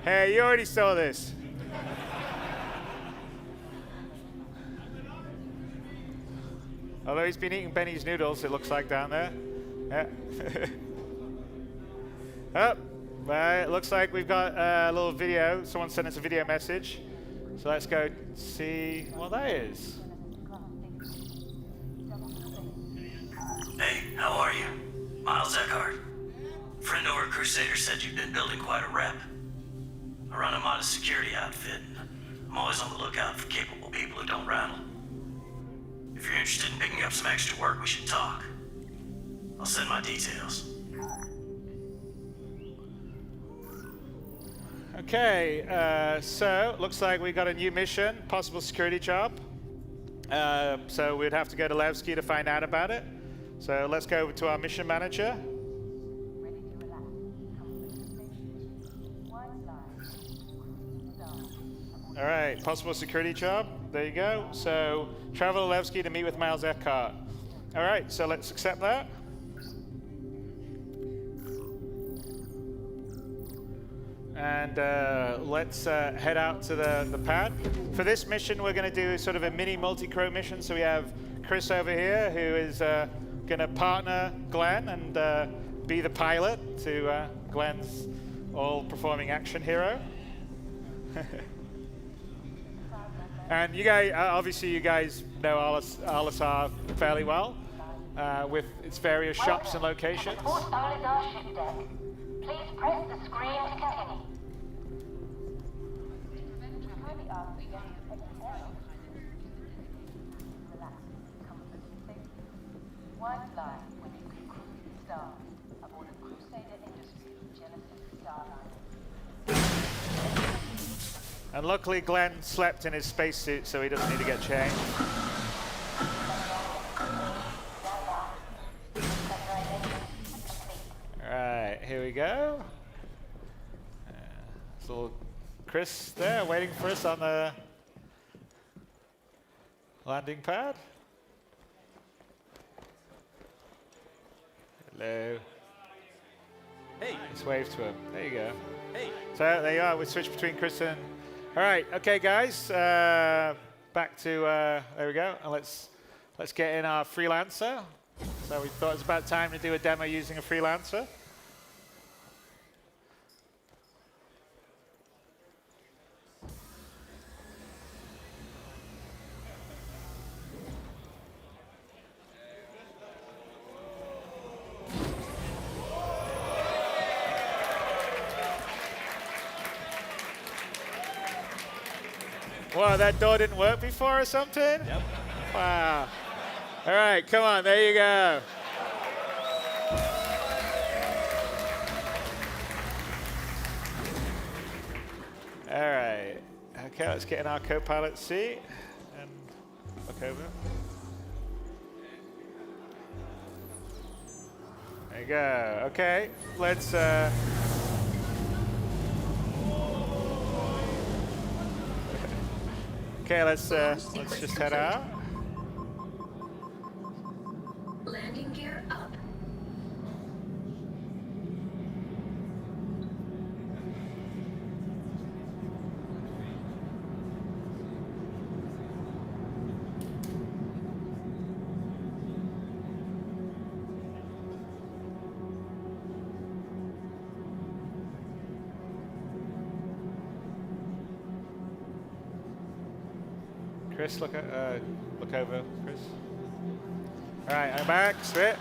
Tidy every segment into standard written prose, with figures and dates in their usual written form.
Hey, you already saw this. Although he's been eating Benny's noodles, it looks like down there. Yeah. Oh, well, it looks like we've got a little video. Someone sent us a video message. So let's go see what that is. Hey, how are you? Miles Eckhart. Friend over at Crusader said you've been building quite a rep. I run a modest security outfit. I'm always on the lookout for capable people who don't rattle. If you're interested in picking up some extra work, we should talk. I'll send my details. Okay, so looks like we got a new mission, possible security job. So we'd have to go to Levski to find out about it. So let's go to our mission manager. All right, possible security job. There you go. So travel to Levski to meet with Miles Eckhart. All right, so let's accept that. And let's head out to the pad. For this mission, we're going to do sort of a mini multi-crew mission. So we have Chris over here, who is going to partner Glenn and be the pilot to Glenn's all-performing action hero. And you guys, obviously, you guys know Alisar fairly well, with its various shops and locations. Report Alisar ship deck. Please press the screen to continue. Wide line when you can cruise star aboard a Crusader Industries Genesis Starliner. And luckily, Glenn slept in his spacesuit, so he doesn't need to get changed. All right, here we go. There's little Chris there waiting for us on the landing pad. Hello. Hey. Let's wave to him. There you go. Hey. So there you are. We switch between Chris and. All right. Okay, guys. Back to there we go. And let's get in our freelancer. So we thought it was about time to do a demo using a freelancer. Wow, that door didn't work before or something? Yep. Wow. All right, come on, there you go. All right. Okay, let's get in our co-pilot seat and look over. There you go. Okay, let's okay, let's just head out. Landing gear up. Chris, look over, Chris. All right, I'm back. Switch.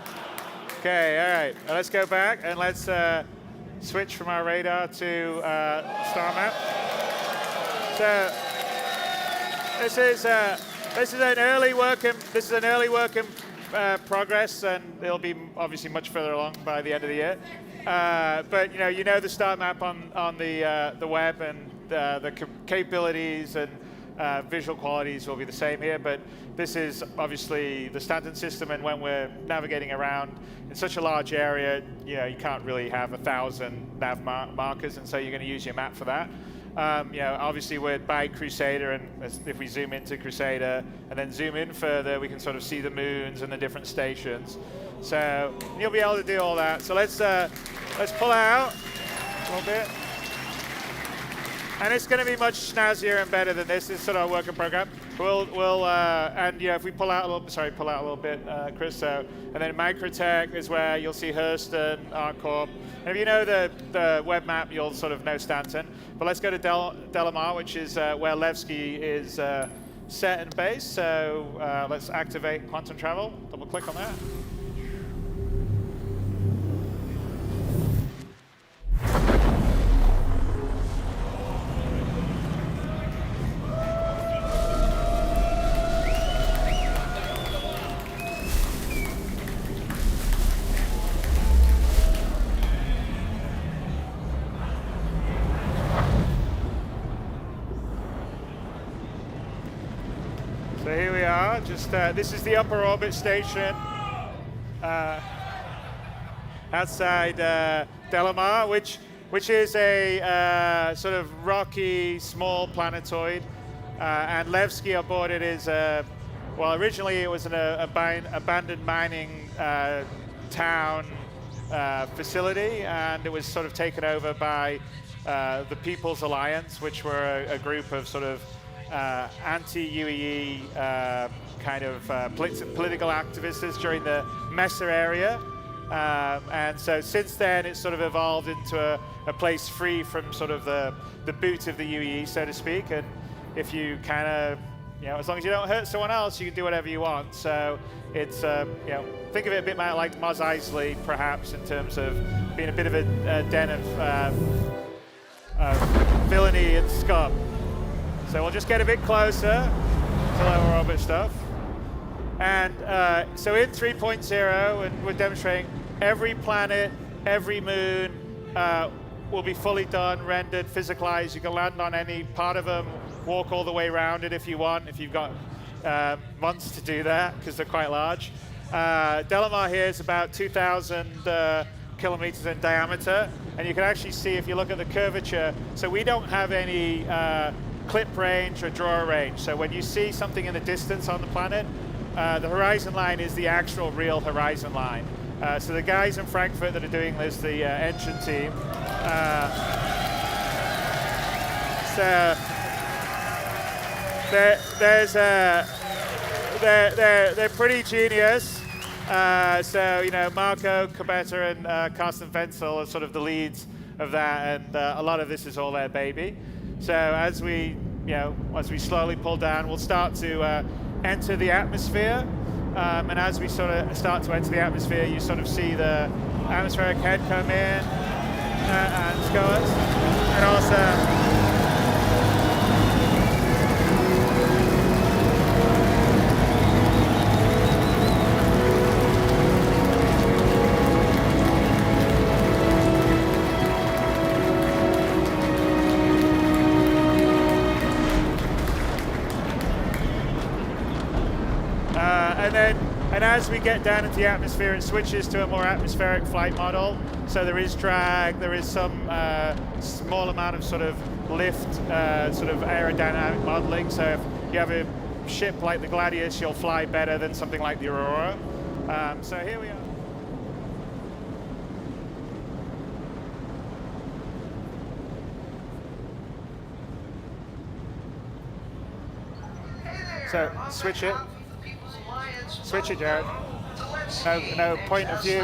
Okay, all right. Now let's go back and let's switch from our radar to star map. So this is an early work in progress, and it'll be obviously much further along by the end of the year. But you know the star map on the web, and the capabilities and visual qualities will be the same here, but this is obviously the standard system, and when we're navigating around in such a large area, you can't really have 1,000 nav markers, and so you're going to use your map for that. Obviously we're by Crusader, and if we zoom into Crusader and then zoom in further, we can sort of see the moons and the different stations. So you'll be able to do all that. So let's pull out a little bit. And it's going to be much snazzier and better than this. It's sort of a work in program. And if we pull out a little bit, Chris. So, and then Microtech is where you'll see Hurston, ArcCorp. And if you know the web map, you'll sort of know Stanton. But let's go to Delamar, which is where Levski is set and base. So let's activate quantum travel. Double click on that. So here we are, this is the upper orbit station outside Delamar, which is a sort of rocky, small planetoid. And Levski aboard it is, originally it was an abandoned mining town facility, and it was sort of taken over by the People's Alliance, which were a group of sort of anti-UEE kind of political activists during the Messer area. And so since then, it's sort of evolved into a place free from sort of the boot of the UEE, so to speak. And if you kind of, as long as you don't hurt someone else, you can do whatever you want. So it's, think of it a bit like Mos Eisley, perhaps, in terms of being a bit of a den of villainy and scum. So we'll just get a bit closer to lower orbit stuff. And so in 3.0, and we're demonstrating every planet, every moon will be fully done, rendered, physicalized. You can land on any part of them, walk all the way around it if you want, if you've got months to do that, because they're quite large. Delamar here is about 2,000 kilometers in diameter. And you can actually see, if you look at the curvature, so we don't have any clip range or draw range. So when you see something in the distance on the planet, the horizon line is the actual real horizon line. So the guys in Frankfurt that are doing this, the engine team, so they're pretty genius. So Marco Cabetta and Carsten Wenzel are sort of the leads of that, and a lot of this is all their baby. So as we slowly pull down, we'll start to enter the atmosphere. And as we sort of start to enter the atmosphere, you sort of see the atmospheric head come in and go us. And also, and as we get down into the atmosphere, it switches to a more atmospheric flight model. So there is drag, there is some small amount of sort of lift, sort of aerodynamic modeling. So if you have a ship like the Gladius, you'll fly better than something like the Aurora. So here we are. So switch it. Switch it, Jared. No, point of view,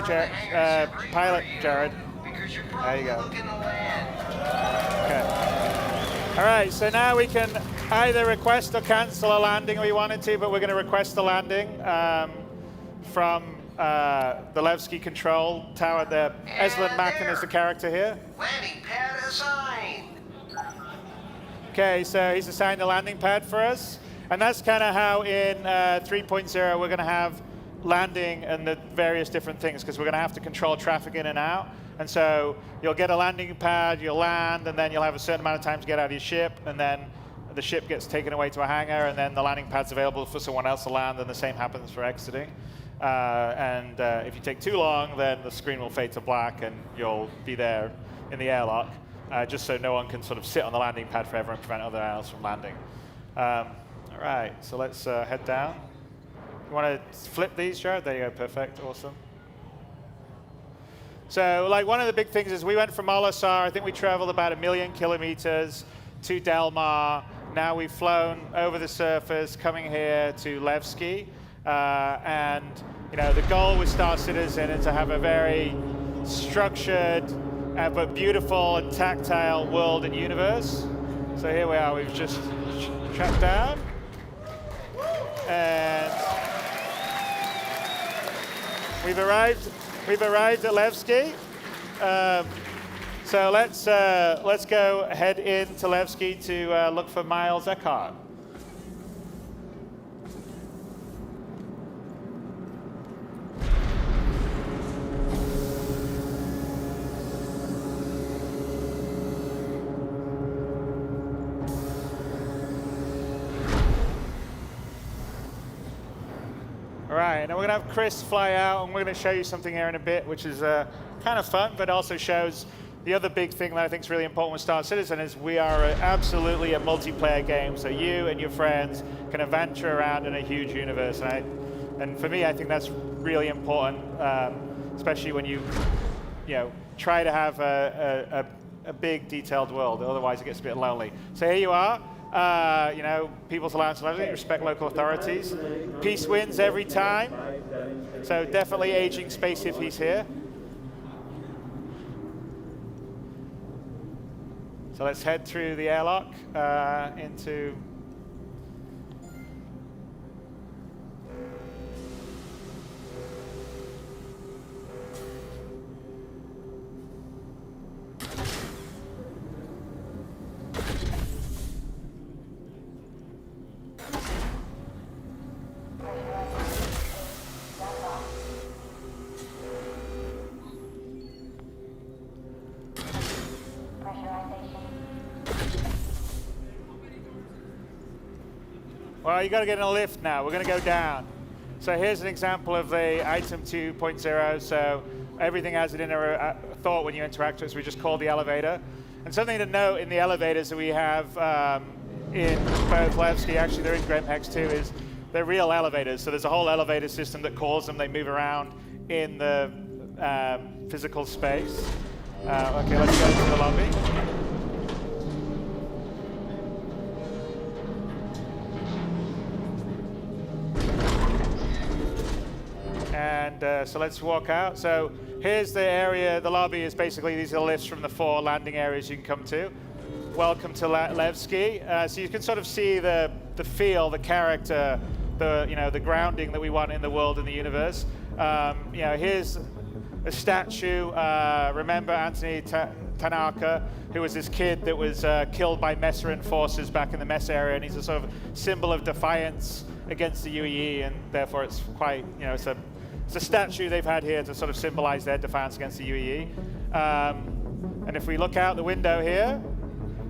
Jared. Pilot, Jared. There you go. Okay. All right, so now we can either request or cancel a landing if we wanted to, but we're going to request the landing from the Levski control tower. The Eslen Macken is the character here. Landing pad assigned. Okay, so he's assigned a landing pad for us. And that's kind of how in 3.0 we're going to have landing and the various different things, because we're going to have to control traffic in and out. And so you'll get a landing pad, you'll land, and then you'll have a certain amount of time to get out of your ship, and then the ship gets taken away to a hangar, and then the landing pad's available for someone else to land, and the same happens for exiting. If you take too long, then the screen will fade to black, and you'll be there in the airlock, just so no one can sort of sit on the landing pad forever and prevent other animals from landing. All right, so let's head down. You want to flip these, Jared? There you go, perfect, awesome. So like one of the big things is we went from Olisar, I think we traveled about 1 million kilometers to Del Mar. Now we've flown over the surface, coming here to Levski. And the goal with Star Citizen is to have a very structured but beautiful and tactile world and universe. So here we are, we've just shut down. And we've arrived at Levski. So let's go head into Levski to look for Miles Eckhart. All right, now we're going to have Chris fly out, and we're going to show you something here in a bit, which is kind of fun, but also shows the other big thing that I think is really important with Star Citizen is we are absolutely a multiplayer game, so you and your friends can adventure around in a huge universe. And for me, I think that's really important, especially when you try to have a big, detailed world. Otherwise, it gets a bit lonely. So here you are. People's Alliance respect local authorities. Peace wins every time. So definitely aging space hippies here. So let's head through the airlock into. Well, you got to get in a lift now. We're going to go down. So here's an example of the item 2.0. So everything has an inner thought when you interact with it. So we just call the elevator. And something to note in the elevators that we have in both Levski, actually they're in Gremhex too, is they're real elevators. So there's a whole elevator system that calls them. They move around in the physical space. Okay, let's go to the lobby. And so let's walk out. So here's the area, the lobby is basically, these are the lifts from the 4 landing areas you can come to. Welcome to Levski. So you can sort of see the feel, the character, the grounding that we want in the world and the universe. Here's a statue. Remember Anthony Tanaka, who was this kid that was killed by Messeran forces back in the Mess area, and he's a sort of symbol of defiance against the UEE, and therefore it's quite, it's a statue they've had here to sort of symbolize their defiance against the UEE. And if we look out the window here,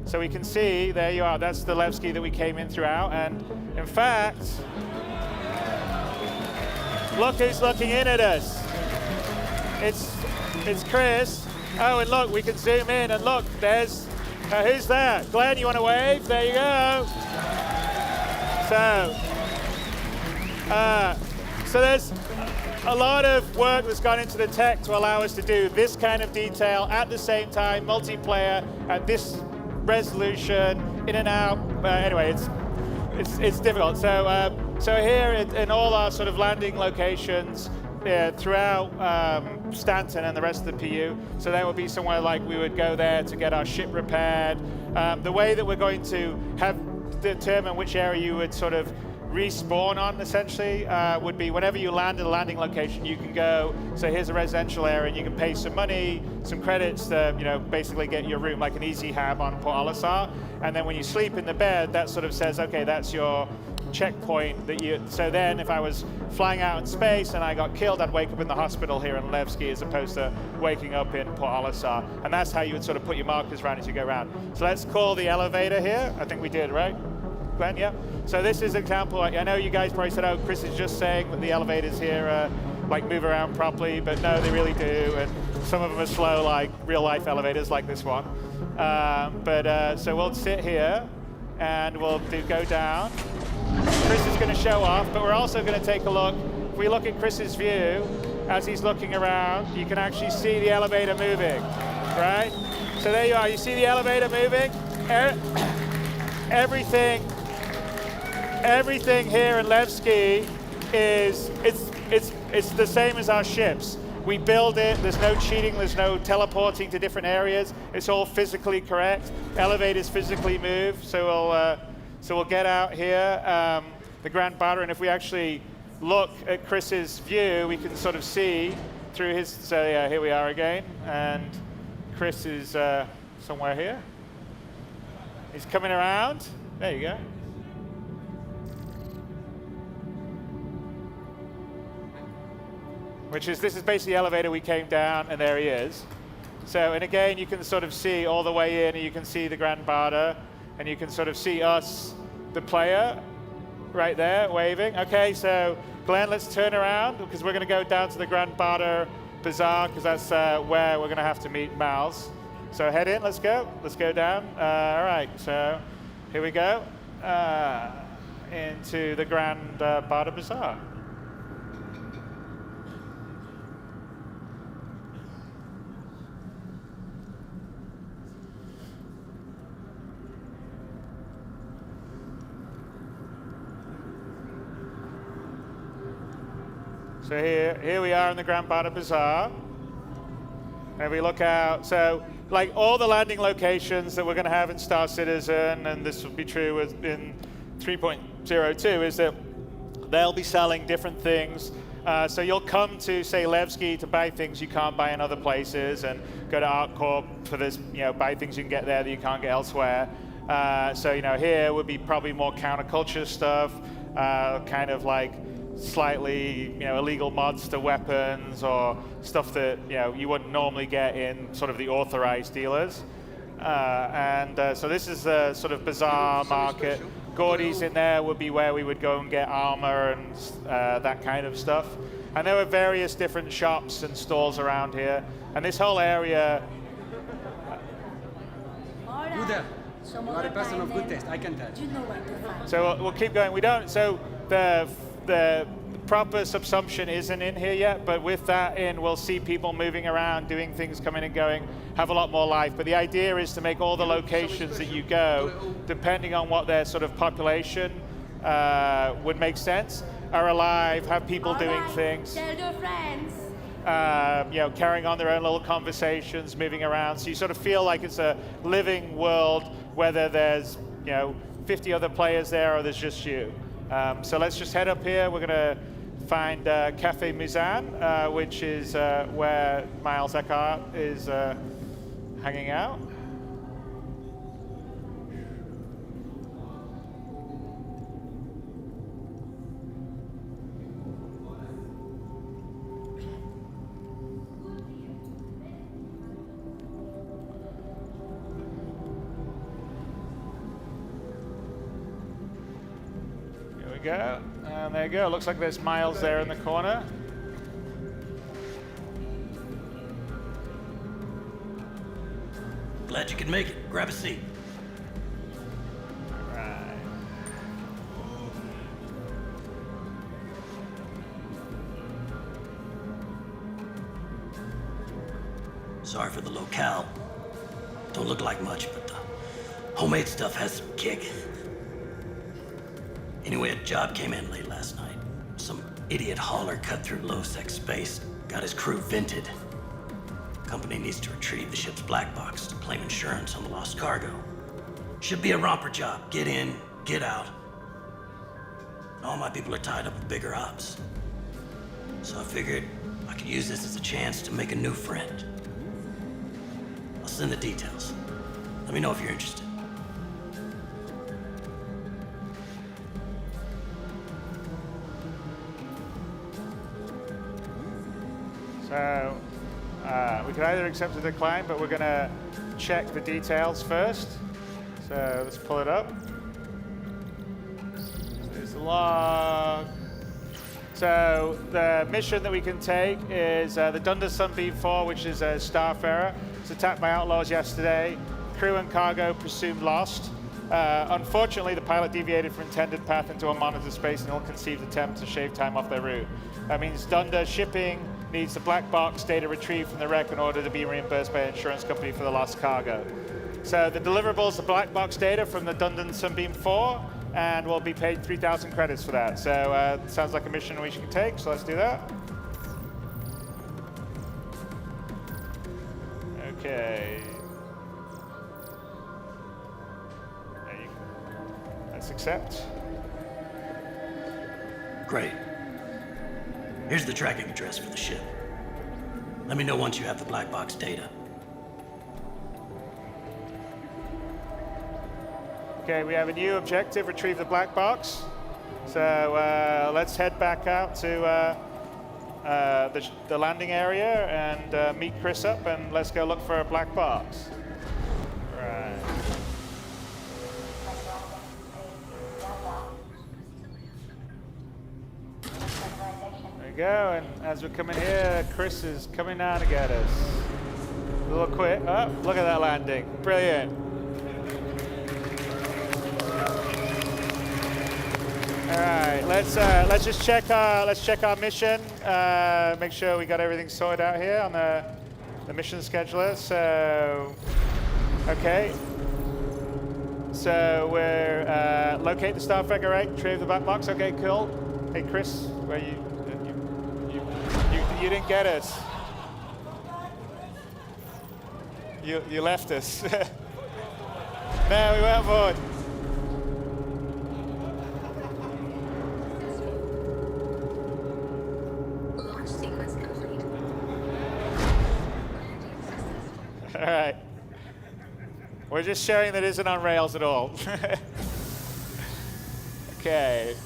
so we can see, there you are, that's the Levski that we came in throughout. And in fact, look who's looking in at us. It's Chris. Oh, and look, we can zoom in and look, there's, who's that? Glenn, you want to wave? There you go. So there's a lot of work that's gone into the tech to allow us to do this kind of detail at the same time, multiplayer, at this resolution, in and out. Anyway, it's difficult. So here in all our sort of landing locations throughout Stanton and the rest of the PU, so that would be somewhere like we would go there to get our ship repaired. The way that we're going to determine which area you would sort of respawn on, essentially, would be whenever you land at a landing location, you can go, so here's a residential area, and you can pay some money, some credits to, basically get your room, like an easy hab on Port Olisar. And then when you sleep in the bed, that sort of says, okay, that's your checkpoint that you, so then if I was flying out in space and I got killed, I'd wake up in the hospital here in Levski as opposed to waking up in Port Olisar. And that's how you would sort of put your markers around as you go around. So let's call the elevator here. I think we did, right? Glenn, yeah? So this is an example. I know you guys probably said, oh, Chris is just saying that the elevators here move around properly, but no, they really do. And some of them are slow, like real life elevators like this one. So we'll sit here and we'll go down. Chris is going to show off, but we're also going to take a look. If we look at Chris's view, as he's looking around, you can actually see the elevator moving, right? So there you are. You see the elevator moving? Everything here in Levski is it's the same as our ships. We build it. There's no cheating. There's no teleporting to different areas. It's all physically correct. Elevators physically move. So we'll get out here, the Grand Barter, and if we actually look at Chris's view, we can sort of see through his. So yeah, here we are again, and Chris is somewhere here. He's coming around. There you go. This is basically the elevator we came down, and there he is. So, and again, you can sort of see all the way in, and you can see the Grand Barter, and you can sort of see us, the player, right there, waving. Okay, so Glenn, let's turn around, because we're going to go down to the Grand Barter Bazaar, because that's where we're going to have to meet Miles. So head in, let's go down. All right, so here we go, into the Grand Barter Bazaar. So here we are in the Grand Barter Bazaar. And we look out, so like all the landing locations that we're going to have in Star Citizen, and this will be true in 3.02, is that they'll be selling different things. So you'll come to, say, Levski to buy things you can't buy in other places, and go to ArtCorp for this, buy things you can get there that you can't get elsewhere. So here would be probably more counterculture stuff, kind of like slightly illegal mods to weapons, or stuff that you wouldn't normally get in sort of the authorized dealers. So this is a sort of bazaar market. Gordy's in there would be where we would go and get armor and that kind of stuff. And there were various different shops and stalls around here. And this whole area. Buddha, you are a person of good taste, I can tell. So we'll keep going. We don't. So the proper subsumption isn't in here yet, but with that in, we'll see people moving around, doing things, coming and going, have a lot more life. But the idea is to make all the locations that you go, depending on what their sort of population would make sense, are alive, have people doing things. Tell your friends. Carrying on their own little conversations, moving around. So you sort of feel like it's a living world, whether there's 50 other players there or there's just you. So let's just head up here. We're going to find Cafe Muzan, which is where Miles Eckhart is hanging out. Go. And there you go. Looks like there's Miles there in the corner. Glad you could make it. Grab a seat. All right. Sorry for the locale. Don't look like much, but the homemade stuff has some kick. Anyway, a job came in late last night. Some idiot hauler cut through low-sec space, got his crew vented. Company needs to retrieve the ship's black box to claim insurance on the lost cargo. Should be a romper job. Get in, get out. All my people are tied up with bigger ops. So I figured I could use this as a chance to make a new friend. I'll send the details. Let me know if you're interested. So we could either accept or decline, but we're going to check the details first. So let's pull it up. There's the log. So the mission that we can take is the Dunder Sunbeam 4, which is a Starfarer. It's attacked by outlaws yesterday. Crew and cargo presumed lost. Unfortunately, the pilot deviated from intended path into a monitor space in an ill-conceived attempt to shave time off their route. That means Dunder shipping needs the black box data retrieved from the wreck in order to be reimbursed by an insurance company for the lost cargo. So the deliverable is the black box data from the Dundon Sunbeam 4, and we'll be paid 3,000 credits for that. So sounds like a mission we should take, so let's do that. Okay. Let's accept. Great. Here's the tracking address for the ship. Let me know once you have the black box data. Okay, we have a new objective, retrieve the black box. So let's head back out to the landing area and meet Chris up, and let's go look for a black box. Right. There we go, and as we're coming here, Chris is coming down to get us. A little quick. Oh, look at that landing. Brilliant. All right, let's just check our mission. Make sure we got everything sorted out here on the mission scheduler. So, okay. So we're locate the Starfigure, right? Retrieve the black box. Okay, cool. Hey, Chris, where you didn't get us. You left us. No, we weren't bored. Launch sequence complete. All right. We're just showing that it isn't on rails at all. Okay.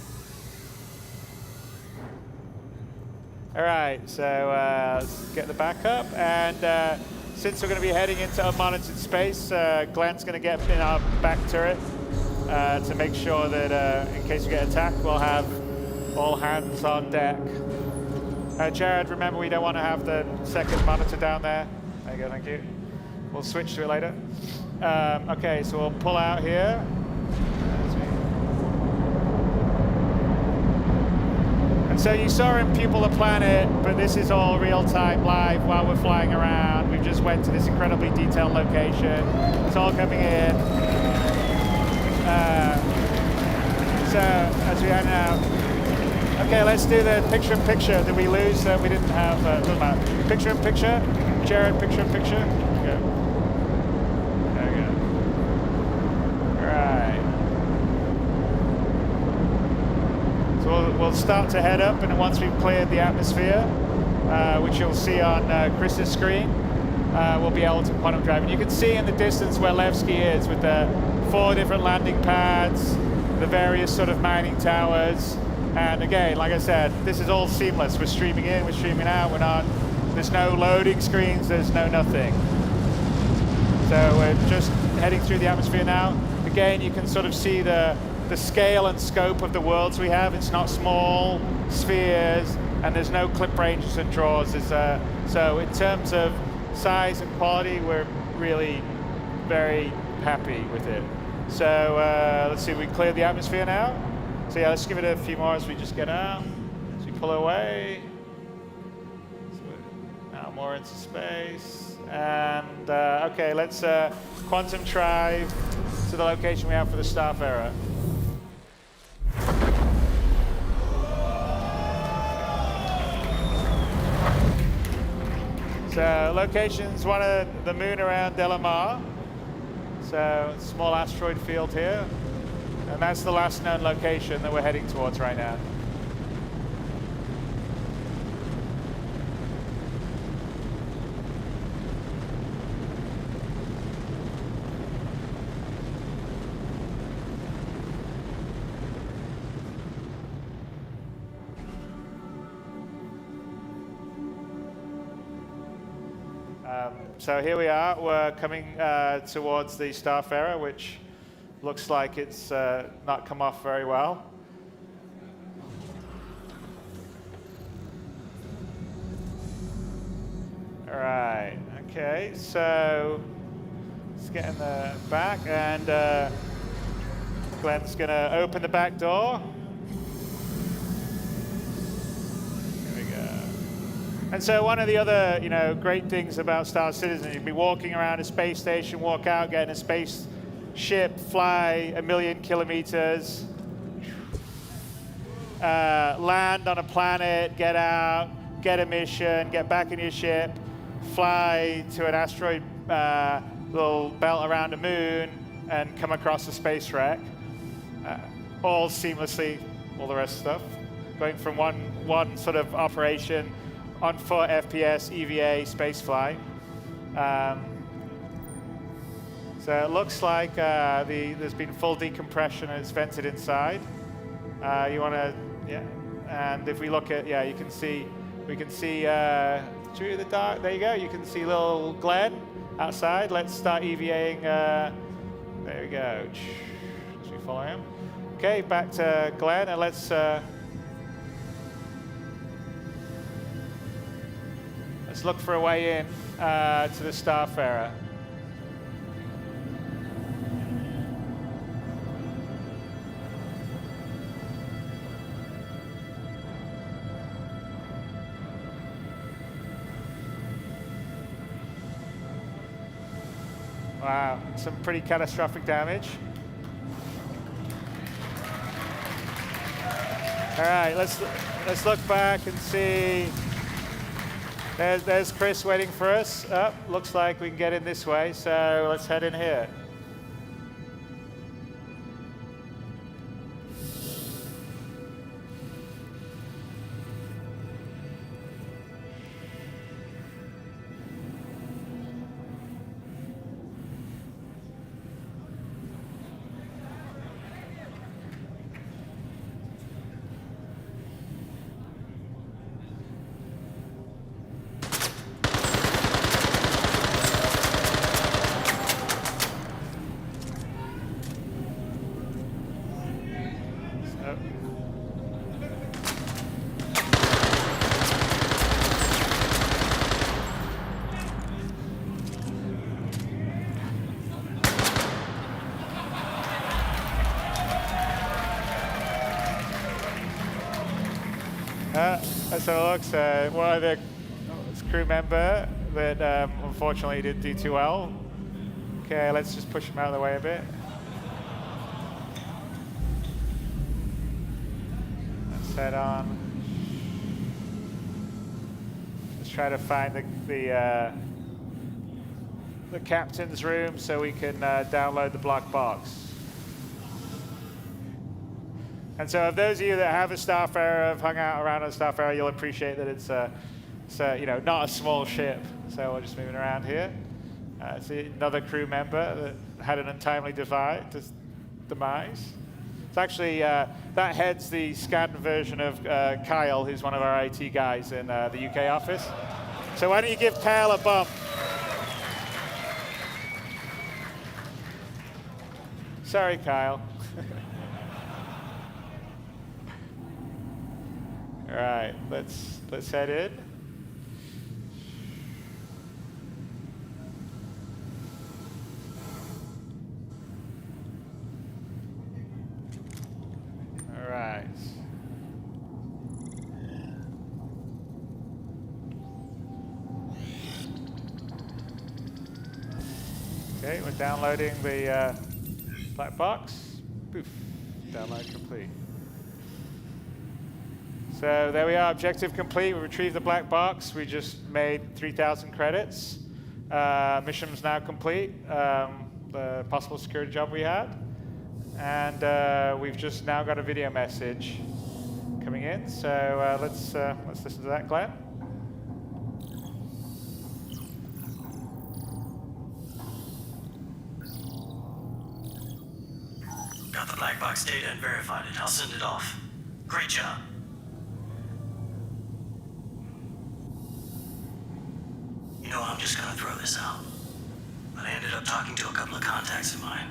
All right, so let's get the backup. And since we're going to be heading into unmonitored space, Glenn's going to get in our back turret to make sure that in case we get attacked, we'll have all hands on deck. Jared, remember we don't want to have the second monitor down there. There you go, thank you. We'll switch to it later. Okay, so we'll pull out here. And so you saw in Pupil the Planet, but this is all real-time live while we're flying around. We just went to this incredibly detailed location. It's all coming in. So as we are now, okay, let's do the picture-in-picture. Did we lose? We didn't have, doesn't matter. Picture-in-picture. Jared, picture-in-picture. There we go. All right. So we'll start to head up, and once we've cleared the atmosphere, which you'll see on Chris's screen, we'll be able to quantum drive. And you can see in the distance where Levski is with the 4 different landing pads, the various sort of mining towers. And again, like I said, this is all seamless. We're streaming in, we're streaming out, there's no loading screens, there's no nothing. So we're just heading through the atmosphere now. Again, you can sort of see the scale and scope of the worlds we have. It's not small spheres, and there's no clip ranges and draws. So in terms of size and quality, we're really very happy with it. So let's see, we cleared the atmosphere now. So yeah, let's give it a few more as we just get out. As we pull away. So now more into space. And okay, let's quantum drive to the location we have for the Starfarer. So location's one of the moon around Delamar. So small asteroid field here. And that's the last known location that we're heading towards right now. So here we are. We're coming towards the Starfarer, which looks like it's not come off very well. All right. Okay. So let's get in the back, and Glenn's going to open the back door. Here we go. And so one of the other, great things about Star Citizen, you'd be walking around a space station, walk out, get in a spaceship, fly 1,000,000 kilometers, land on a planet, get out, get a mission, get back in your ship, fly to an asteroid little belt around the moon, and come across a space wreck. All seamlessly, all the rest of stuff. Going from one sort of operation on foot, FPS, EVA, spaceflight. So it looks like there's been full decompression and it's vented inside. You want to, yeah. And if we look at, we can see through the dark. There you go. You can see little Glenn outside. Let's start EVAing. There we go. As we follow him. Okay, back to Glenn, and let's look for a way in to the Starfarer. Wow, some pretty catastrophic damage. All right, let's look back and see. There's Chris waiting for us. Oh, looks like we can get in this way, so let's head in here. That's how it looks. One of the crew member that unfortunately didn't do too well. Okay, let's just push him out of the way a bit. Let's head on. Let's try to find the captain's room so we can download the black box. And so, of those of you that have a Starfarer, have hung out around a Starfarer, you'll appreciate that it's not a small ship. So we're just moving around here. See another crew member that had an untimely demise. It's actually that heads the scanned version of Kyle, who's one of our IT guys in the UK office. So why don't you give Kyle a bump? Sorry, Kyle. All right, let's head in. All right. Okay, we're downloading the black box. Poof, download complete. So there we are, objective complete. We retrieved the black box. We just made 3,000 credits. Mission's now complete, the possible security job we had. And we've just now got a video message coming in. So let's listen to that, Glenn. Got the black box data and verified it. I'll send it off. Great job. I'm just gonna throw this out. But I ended up talking to a couple of contacts of mine.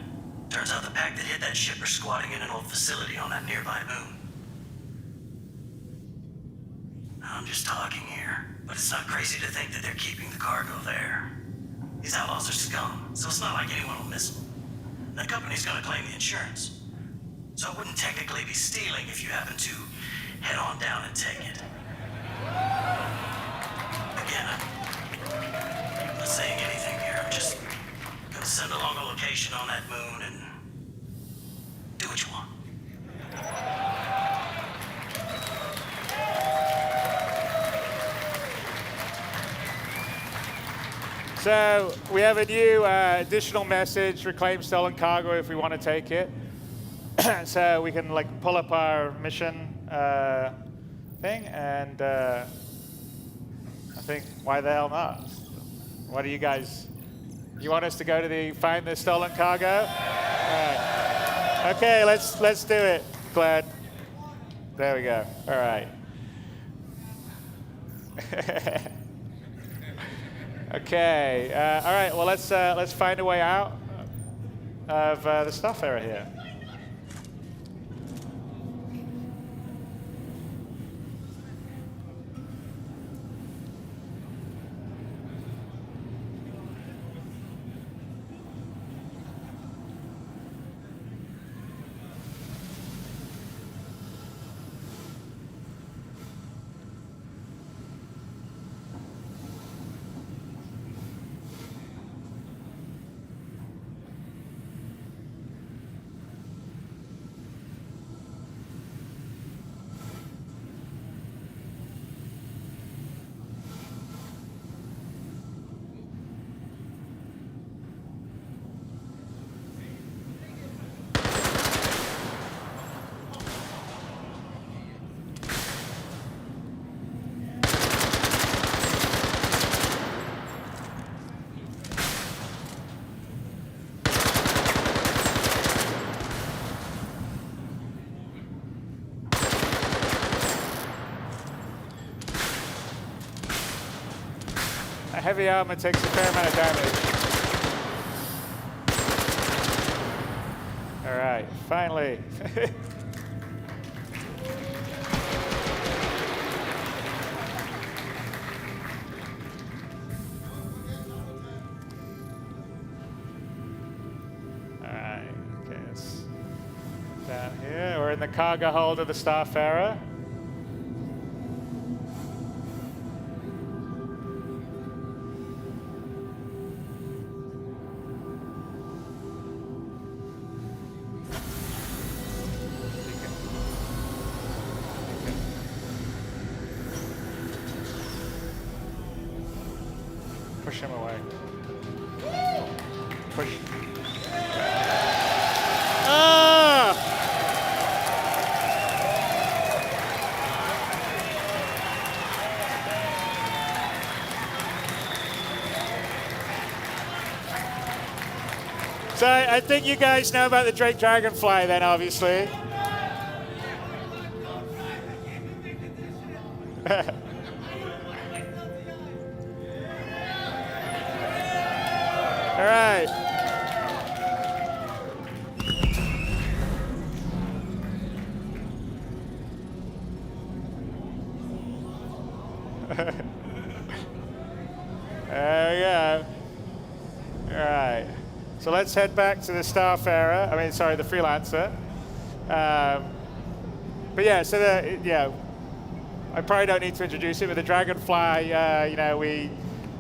Turns out the pack that hit that ship are squatting in an old facility on that nearby moon. I'm just talking here, but it's not crazy to think that they're keeping the cargo there. These outlaws are scum, so it's not like anyone will miss them. That company's gonna claim the insurance. So it wouldn't technically be stealing if you happen to head on down and take it. again, I'm not saying anything here. I'm just gonna send along a location on that moon and do what you want. So we have a new additional message, reclaim stolen cargo if we want to take it. So we can like pull up our mission thing, and I think why the hell not? What do you guys? You want us to go to find the stolen cargo? All right. Okay, let's do it, Glad. There we go. All right. Okay. All right. Well, let's find a way out of the stuff area here. Heavy armor takes a fair amount of damage. All right, finally. All right, okay, it's down here. We're in the cargo hold of the Starfarer. Push him away. Push. Ah! So I think you guys know about the Drake Dragonfly then, obviously. All right. There we go. All right. So let's head back to the Starfarer. I mean, sorry, the Freelancer. But yeah, so I probably don't need to introduce it, but the Dragonfly, you know,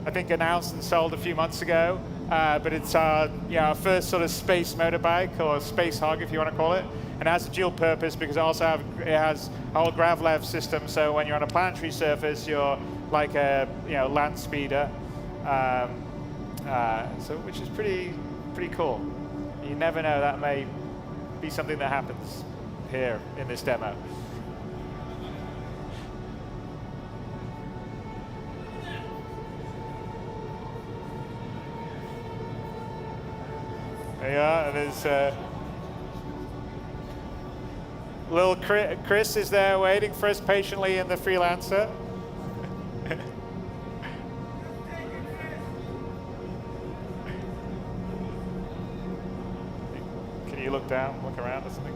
I think announced and sold a few months ago. But it's our first sort of space motorbike, or space hog, if you want to call it. And it has a dual purpose because it has a whole gravlev system. So when you're on a planetary surface, you're like a land speeder. Which is pretty cool. You never know, that may be something that happens here in this demo. There you are, and there's little Chris is there waiting for us patiently in the Freelancer. Can you look down, look around or something?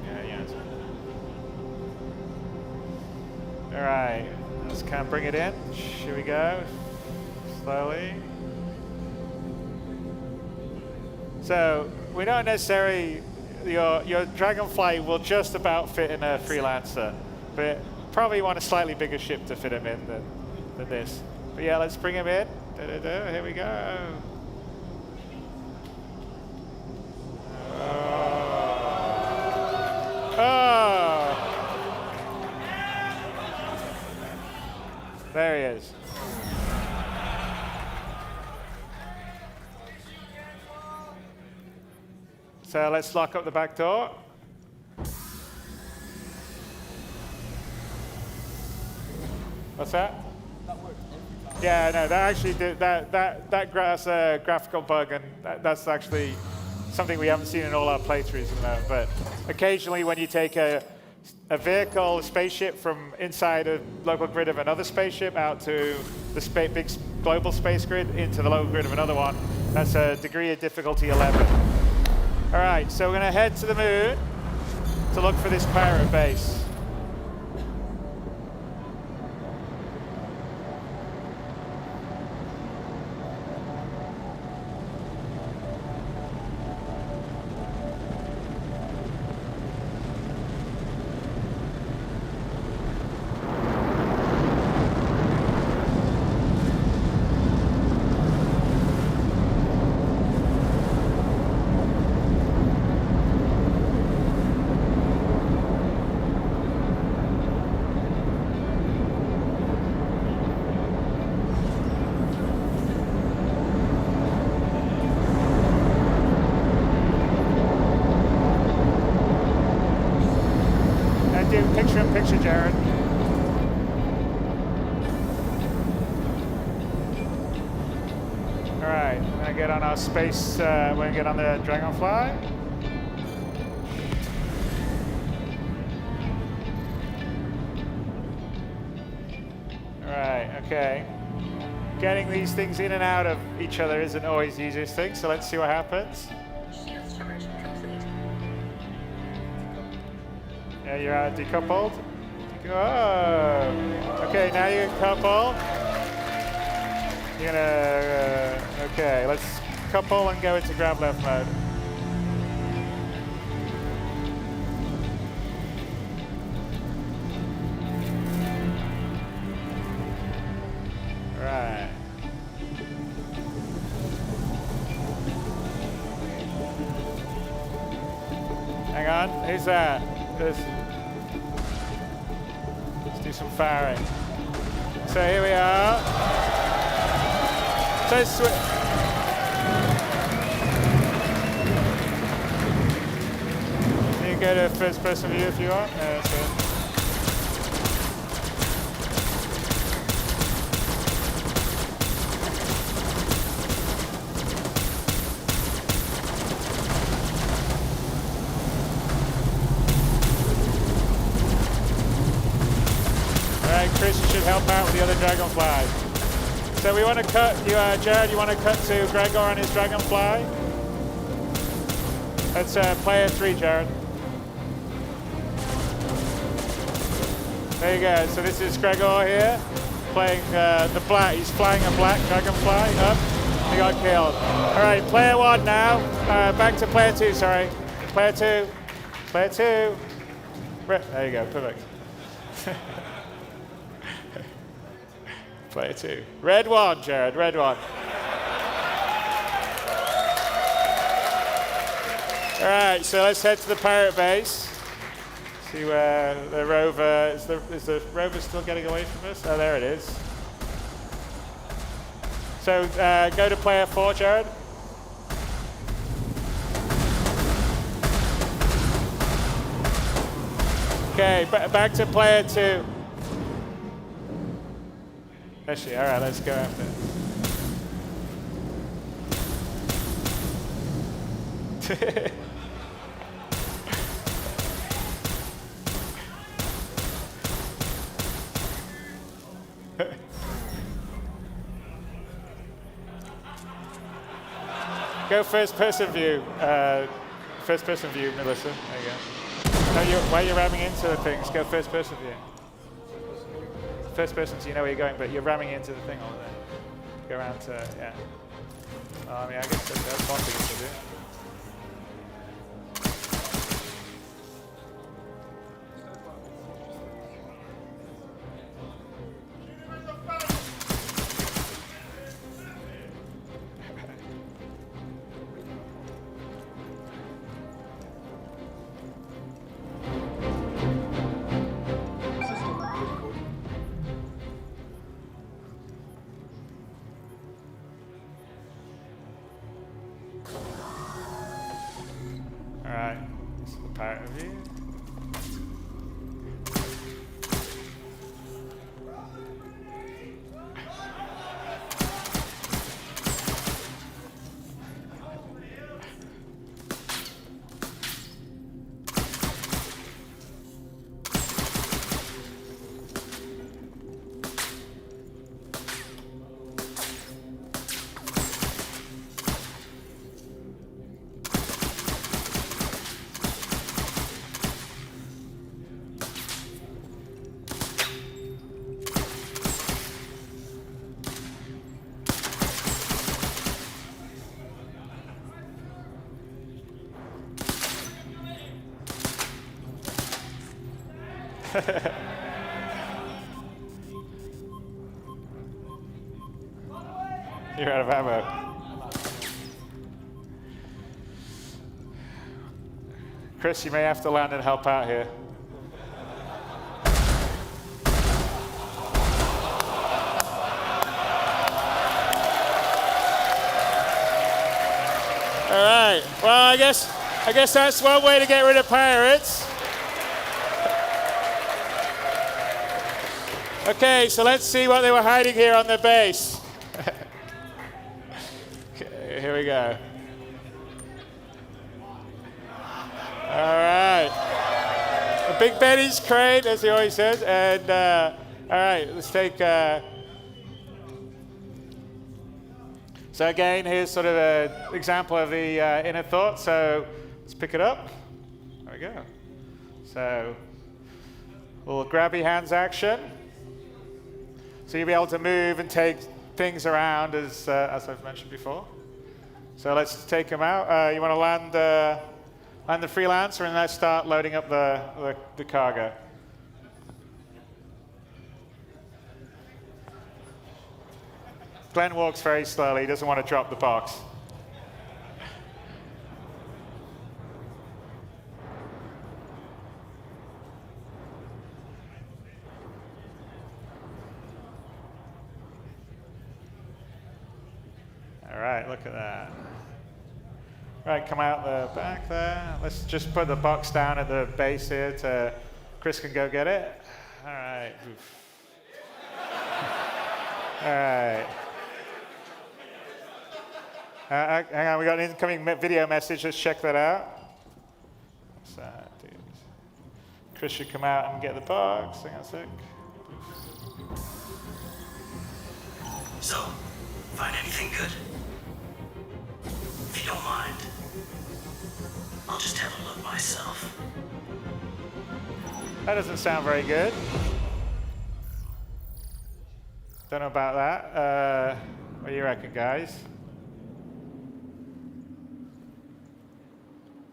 Yeah. All right, let's kind of bring it in. Here we go, slowly. So we don't necessarily, your Dragonfly will just about fit in a Freelancer, but probably want a slightly bigger ship to fit him in than this. But yeah, let's bring him in. Here we go. Oh. There he is. So let's lock up the back door. What's that? Yeah, no, that actually did, that's a graphical bug, and that's actually something we haven't seen in all our playthroughs at the moment. But occasionally, when you take a vehicle, a spaceship from inside a local grid of another spaceship out to the big global space grid into the local grid of another one, that's a degree of difficulty 11. All right, so we're going to head to the moon to look for this pirate base. Picture, Jared. All right, we're gonna get on our space. We're gonna get on the Dragonfly. All right, okay. Getting these things in and out of each other isn't always the easiest thing, so let's see what happens. Shield charge complete. Yeah, you're decoupled. Oh. Okay, now you couple. You're gonna, okay, let's couple and go into grab left mode. All right. Hang on, who's that? Let's do some firing. So here we are. So you can go to first person view if you want. Chris, you should help out with the other Dragonflies. So we want to cut, Jared, you want to cut to Gregor on his Dragonfly? That's player 3, Jared. There you go. So this is Gregor here, playing the black. He's flying a black Dragonfly up. He got killed. All right, player 1 now. Back to player 2, sorry. Player 2. Player 2. There you go, perfect. Player 2. Red 1, Jared, red 1. All right, so let's head to the pirate base. See where the rover, is the rover still getting away from us? Oh, there it is. So go to player 4, Jared. Okay, back to player 2. Actually, all right, let's go after it. Go first person view. First person view, Melissa. There you go. No, while you're ramming into the things, go first person view. First person, so you know where you're going, but you're ramming into the thing all day. Go around to, yeah. I mean, I guess that's one thing to do. All right, this is the pirate review. You're out of ammo. Chris, you may have to land and help out here. All right. Well, I guess that's one way to get rid of pirates. Okay, so let's see what they were hiding here on their base. Okay, here we go. All right. A Big Betty's crate, as he always says. And all right, let's take. So again, here's sort of an example of the inner thought. So let's pick it up. There we go. So a little grabby hands action. So you'll be able to move and take things around as I've mentioned before. So let's take them out. You want to land the freelancer and let's start loading up the cargo. Glenn walks very slowly. He doesn't want to drop the box. All right, look at that. Right, come out the back there. Let's just put the box down at the base here to Chris can go get it. All right. Oof. All right. Hang on, we got an incoming video message. Let's check that out. What's that, dude? Chris should come out and get the box. Hang on a sec. So, find anything good? If you don't mind, I'll just have a look myself. That doesn't sound very good. Don't know about that. What do you reckon, guys?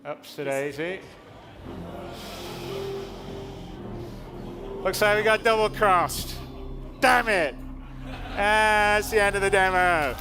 Ups to daisy. Looks like we got double crossed. Damn it! That's the end of the demo.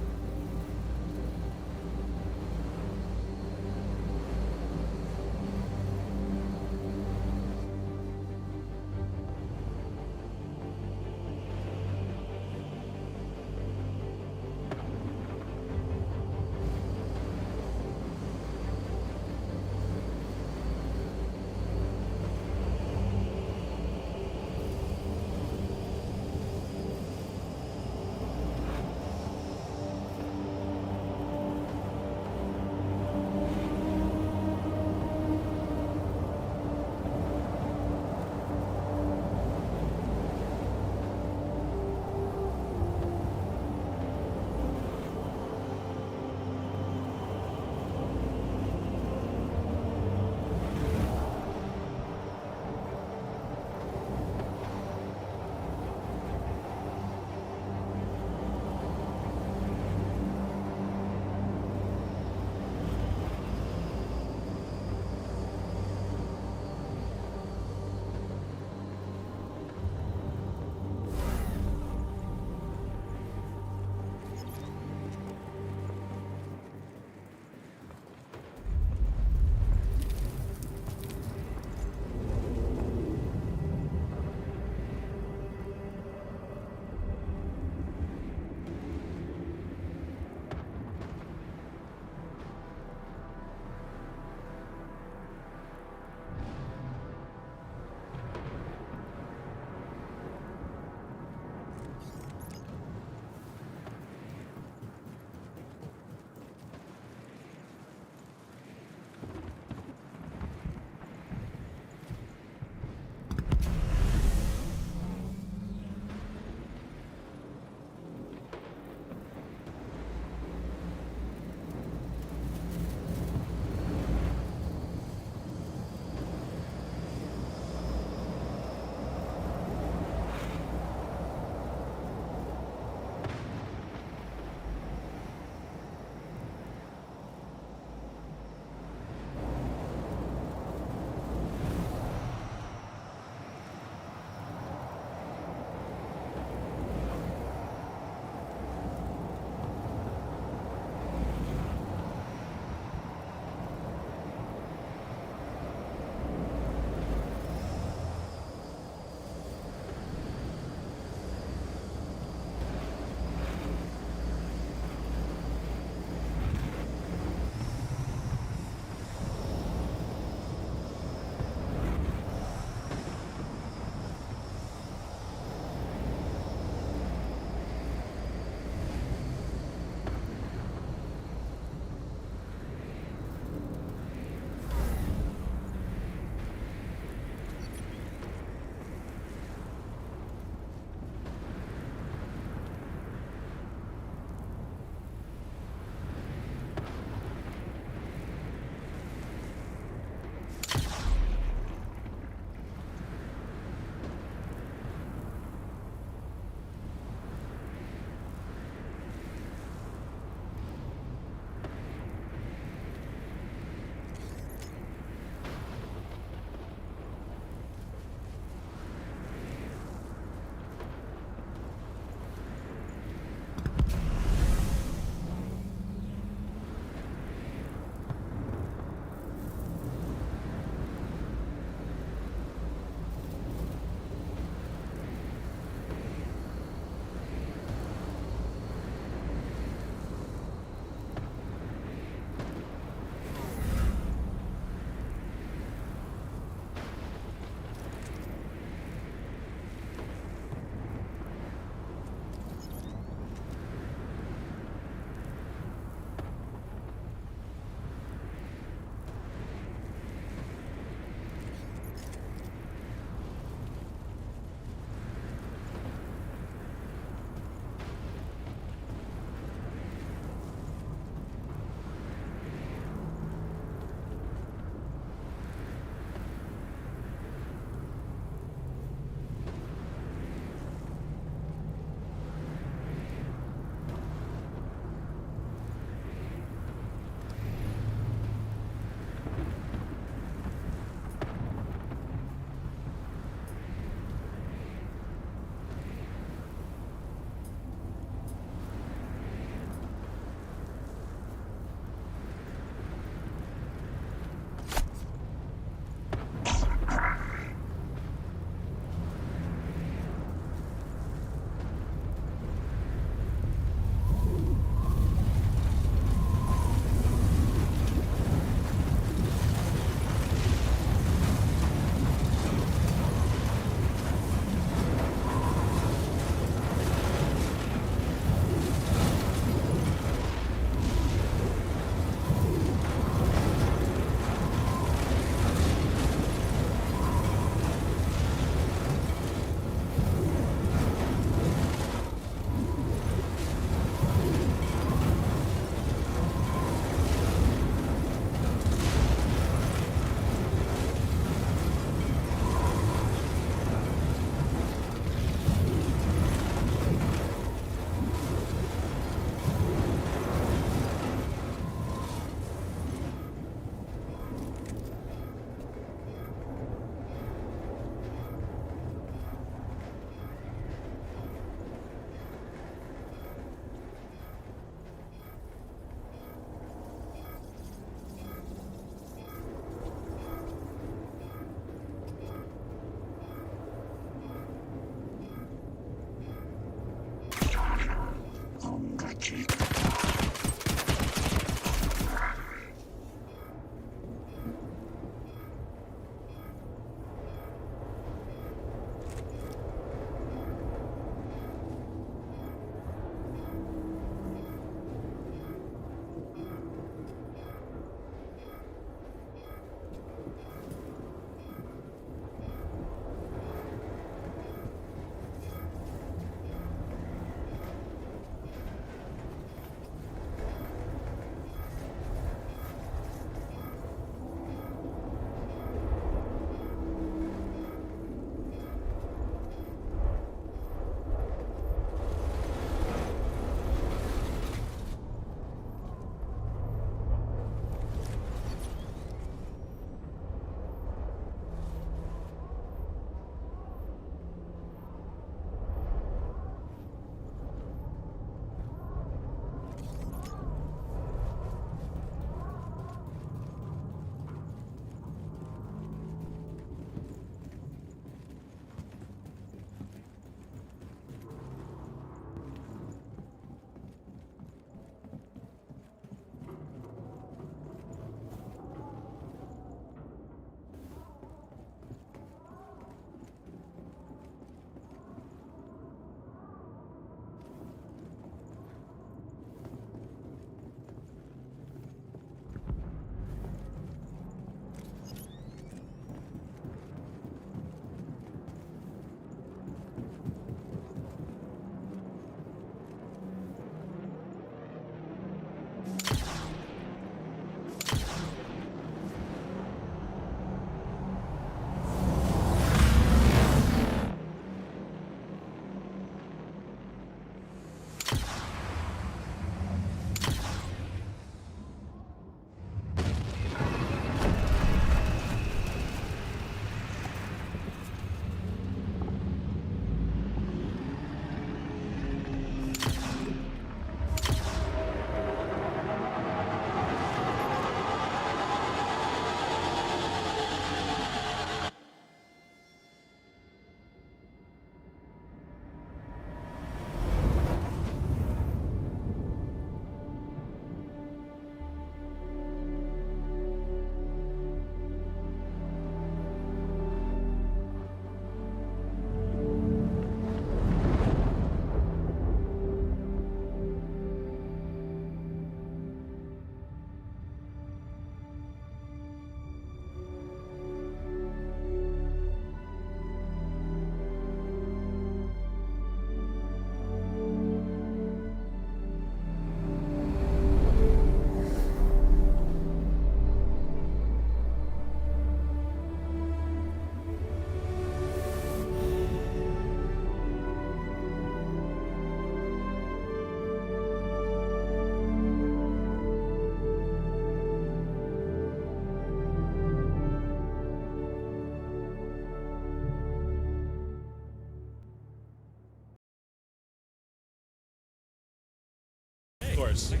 course. Like,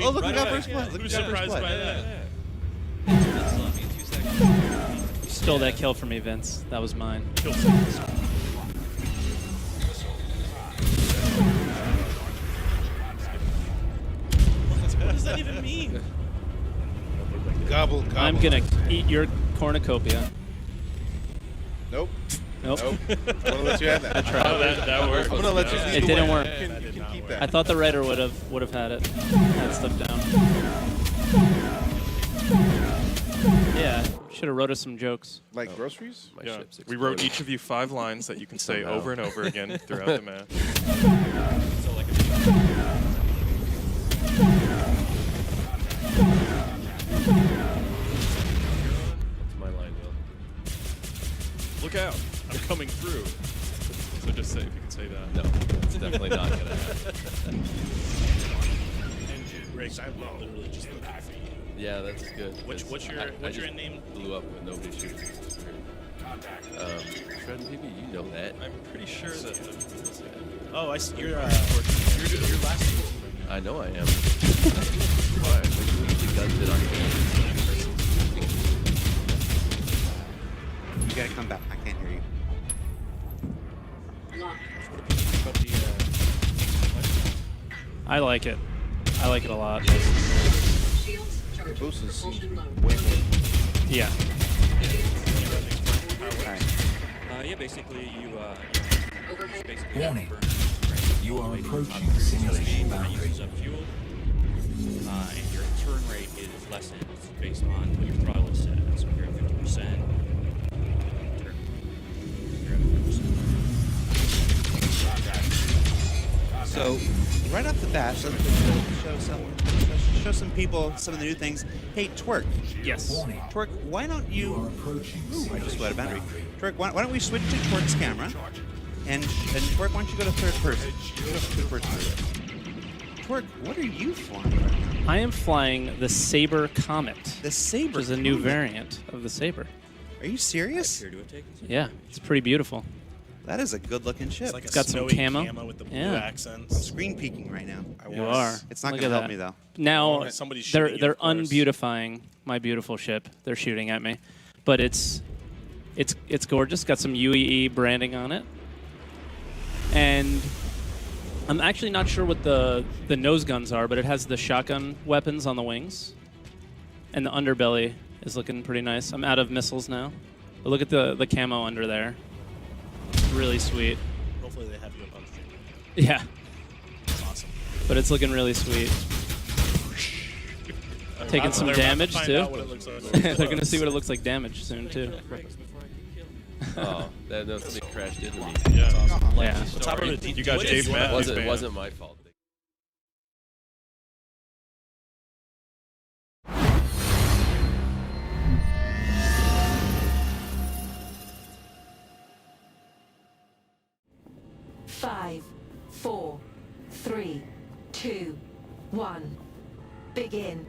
look, we got away. first blood. Look, we Who's got first surprised blood. by that? You stole that kill from me, Vince. That was mine. What does that even mean? Gobble, gobble. I'm gonna eat your cornucopia. Nope. Nope. Nope. I'm gonna let you have that. I tried. Oh, that worked. I'm gonna let you. It didn't work. You can keep that. I thought the writer would have had it. Had stuff down. Yeah, should have wrote us some jokes. Like groceries? Yeah. We wrote each of you 5 lines that you can say over and over again throughout the match. So like My line, Will. look out, I'm coming through. So just say if you can say that. No, it's definitely not gonna happen. Riggs, I literally just looking for you. Yeah, that's good. What's your I just end name? blew up with nobody shooting. Shredding PB, you know that. I'm pretty sure that. Oh, I see. You're last name. I know I am. Why? Like, the guns it on You gotta come back. I can't hear you. I like it. I like it a lot. Boost is way more. Yeah. Yeah, basically you. Warning. You are approaching simulation boundaries. Uses up fuel, and your turn rate is lessened based on what your throttle is set at. So if you're at 50%, So, right off the bat, let's show some people some of the new things. Hey, Twerk. Yes. Twerk, why don't you... Ooh, I just went a boundary. Twerk, why don't we switch to Twerk's camera? And Twerk, why don't you go to third person? Go to third person. Twerk, what are you flying? I am flying the Saber Comet. The Saber Which is a new Comet? variant of the Saber. Are you serious? Yeah, it's pretty beautiful. That is a good-looking ship. like It's got some camo. with the blue Yeah. accents. I'm screen peeking right now. You are. It's not Look going to at help that. me, though. Now, Somebody's they're shooting you, of course. unbeautifying my beautiful ship. They're shooting at me. But it's gorgeous. Got some UEE branding on it. And I'm actually not sure what the nose guns are, but it has the shotgun weapons on the wings. And the underbelly is looking pretty nice. I'm out of missiles now. But look at the camo under there. Really sweet. Hopefully they have you up on stream. Yeah. Awesome. But it's looking really sweet. Taking some damage, too. They're going to see what it looks like damage soon, too. Oh, no, somebody crashed into me. Yeah. Yeah. You got Dave Matthews It Band. wasn't my fault. 5, 4, 3, 2, 1. Begin.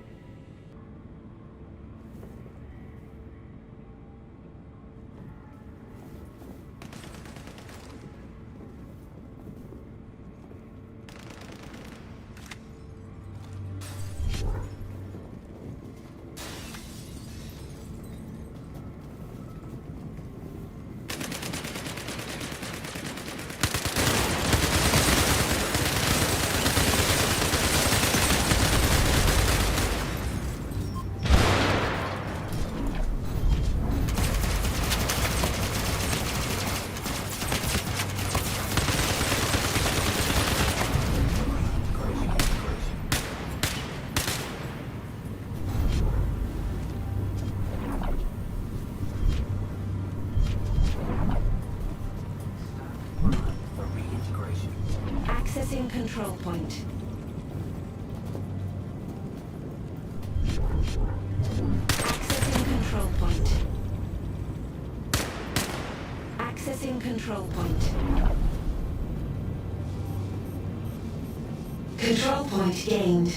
Accessing control point. Accessing control point. Accessing control point. Control point gained.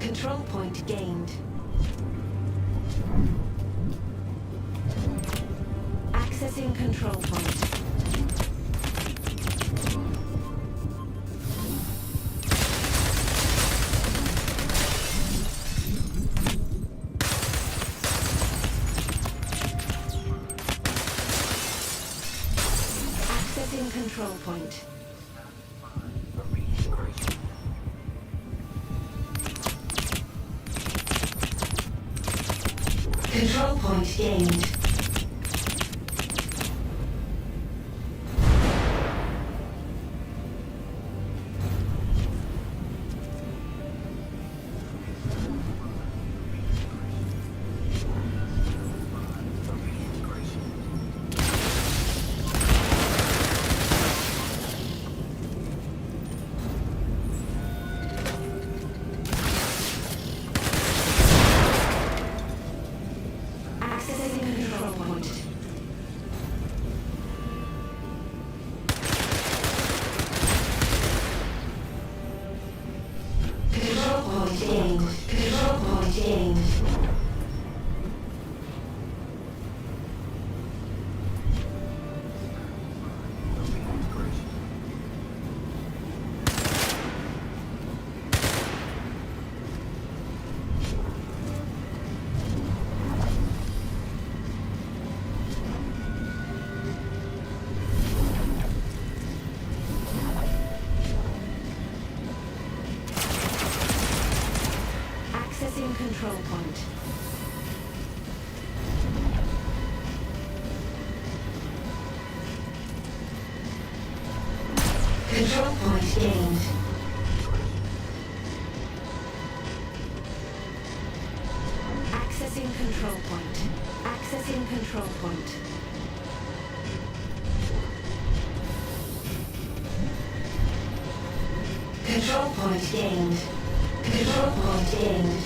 Control point gained. Accessing control point. Control point gained. Control point. Control point gained. Accessing control point. Accessing control point. Control point gained. Control point gained.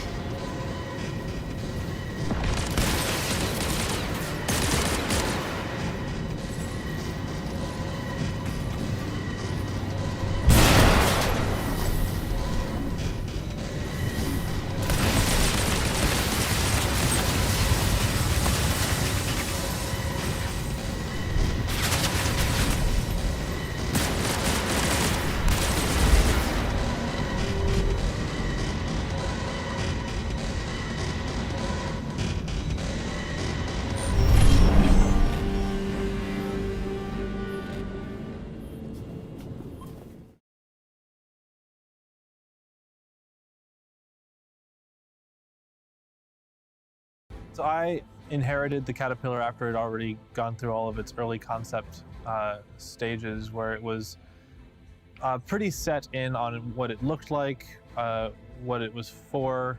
So I inherited the Caterpillar after it had already gone through all of its early concept stages, where it was pretty set in on what it looked like, what it was for,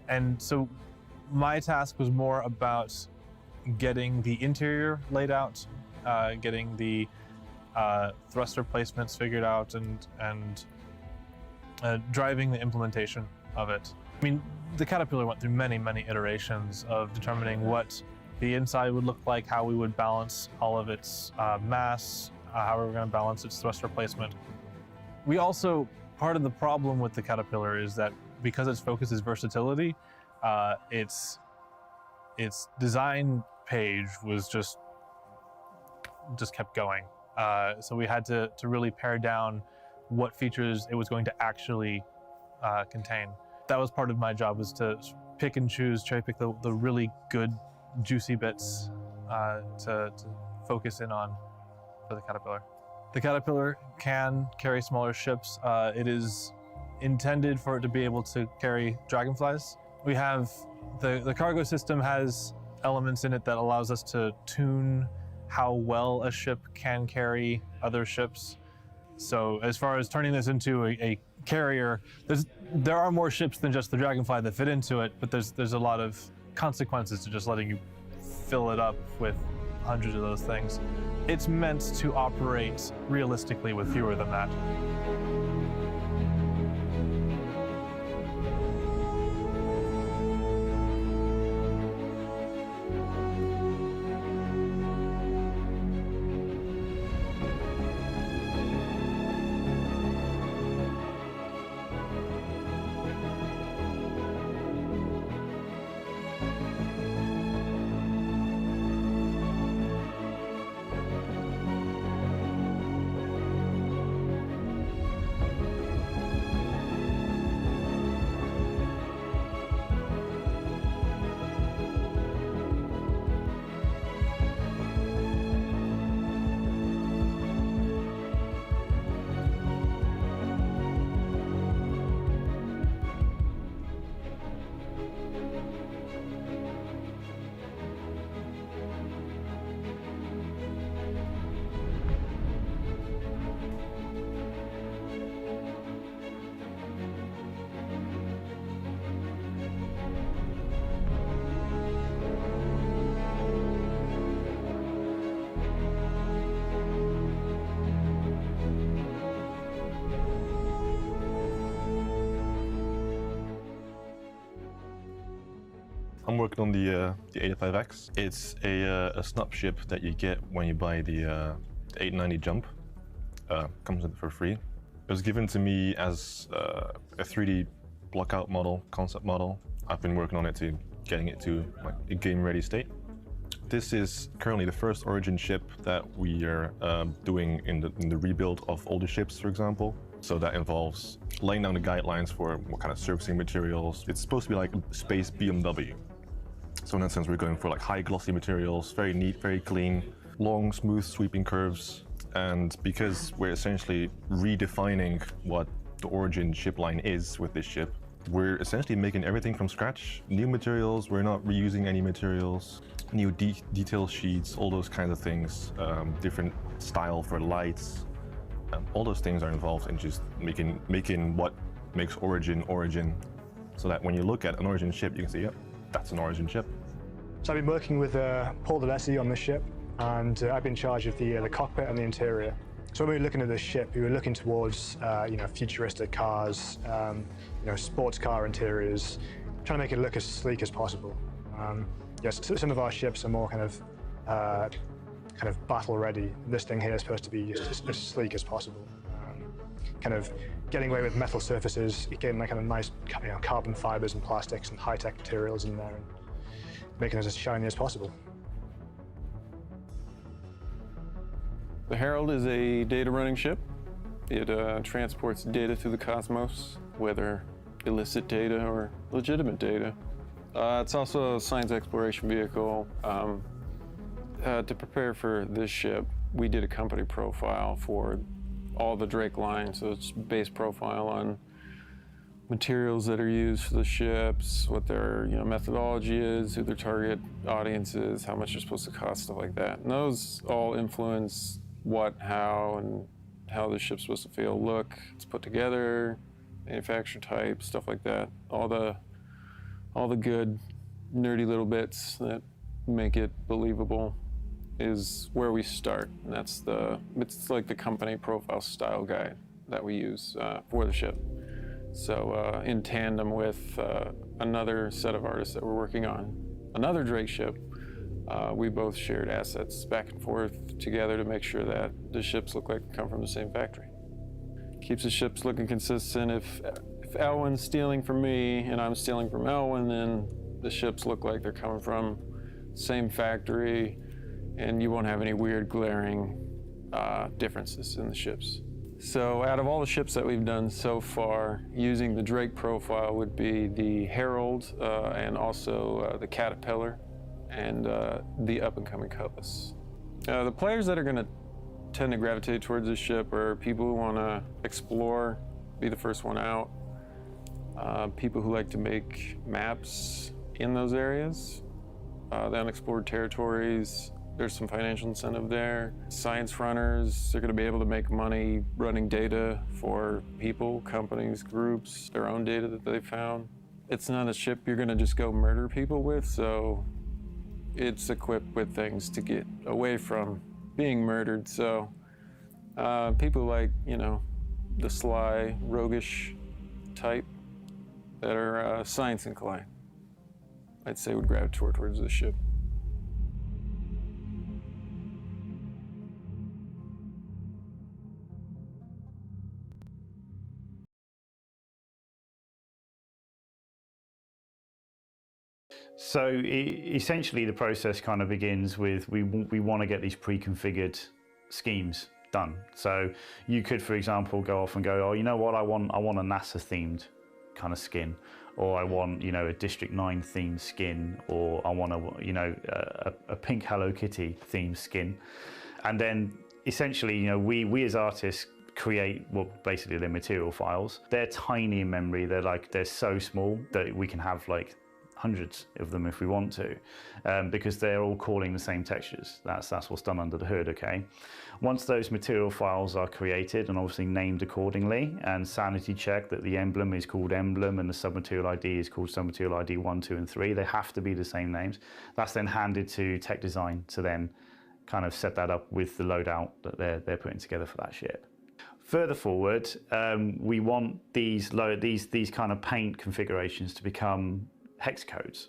and so my task was more about getting the interior laid out, getting the thruster placements figured out, and driving the implementation of it. I mean, the Caterpillar went through many, many iterations of determining what the inside would look like, how we would balance all of its mass, how we were going to balance its thruster placement. We also, part of the problem with the Caterpillar is that because its focus is versatility, its design page was just kept going. So we had to really pare down what features it was going to actually contain. That was part of my job, was to pick and choose, cherry pick the really good, juicy bits to focus in on for the Caterpillar. The Caterpillar can carry smaller ships. It is intended for it to be able to carry dragonflies. We have, the cargo system has elements in it that allows us to tune how well a ship can carry other ships. So as far as turning this into a carrier, there are more ships than just the Dragonfly that fit into it, but there's a lot of consequences to just letting you fill it up with hundreds of those things. It's meant to operate realistically with fewer than that. I'm working on the 85X. It's a snub ship that you get when you buy the 890 Jump. Comes with it for free. It was given to me as a 3D blockout model, concept model. I've been working on it to getting it to like a game-ready state. This is currently the first Origin ship that we are doing in the rebuild of older ships, for example. So that involves laying down the guidelines for what kind of surfacing materials. It's supposed to be like a space BMW. So in that sense, we're going for like high glossy materials, very neat, very clean, long, smooth, sweeping curves. And because we're essentially redefining what the Origin ship line is with this ship, we're essentially making everything from scratch. New materials, we're not reusing any materials, new detail sheets, all those kinds of things, different style for lights. All those things are involved in just making what makes Origin, so that when you look at an Origin ship, you can say, yep, that's an Origin ship. So I've been working with Paul Delessi on this ship, and I've been in charge of the cockpit and the interior. So when we were looking at this ship, we were looking towards futuristic cars, sports car interiors, trying to make it look as sleek as possible. Yes, some of our ships are more kind of battle ready. This thing here is supposed to be just as sleek as possible. Kind of getting away with metal surfaces, getting like kind of nice carbon fibers and plastics and high-tech materials in there, and making it as shiny as possible. The Herald is a data running ship. It transports data through the cosmos, whether illicit data or legitimate data. It's also a science exploration vehicle. To prepare for this ship, we did a company profile for all the Drake line, so it's base profile on materials that are used for the ships, what their methodology is, who their target audience is, how much they're supposed to cost, stuff like that. And those all influence what, how, and how the ship's supposed to feel, look, it's put together, manufacturer type, stuff like that. All the good, nerdy little bits that make it believable is where we start. And it's like the company profile style guide that we use for the ship. So in tandem with another set of artists that we're working on another Drake ship, we both shared assets back and forth together to make sure that the ships look like they come from the same factory. Keeps the ships looking consistent. If Elwin's stealing from me and I'm stealing from Elwin, then the ships look like they're coming from the same factory, and you won't have any weird glaring differences in the ships. So out of all the ships that we've done so far, using the Drake profile would be the Herald and also the Caterpillar and the up-and-coming Cutlass. The players that are going to tend to gravitate towards this ship are people who want to explore, be the first one out, people who like to make maps in those areas, the unexplored territories. There's some financial incentive there. Science runners are going to be able to make money running data for people, companies, groups, their own data that they found. It's not a ship you're going to just go murder people with, so it's equipped with things to get away from being murdered. So people like, the sly, roguish type that are science inclined, I'd say would gravitate towards this ship. So essentially the process kind of begins with we want to get these pre-configured schemes done. So you could, for example, go off and go, oh, you know what, I want a NASA themed kind of skin, or I want a District 9 themed skin, or I want a pink Hello Kitty themed skin. And then essentially we as artists create basically they're material files. They're tiny in memory. They're so small that we can have like hundreds of them if we want to, because they're all calling the same textures. That's what's done under the hood, okay? Once those material files are created and obviously named accordingly and sanity checked that the emblem is called emblem and the submaterial ID is called submaterial ID 1, 2, and 3, they have to be the same names. That's then handed to tech design to then kind of set that up with the loadout that they're putting together for that ship. Further forward, we want these kind of paint configurations to become hex codes.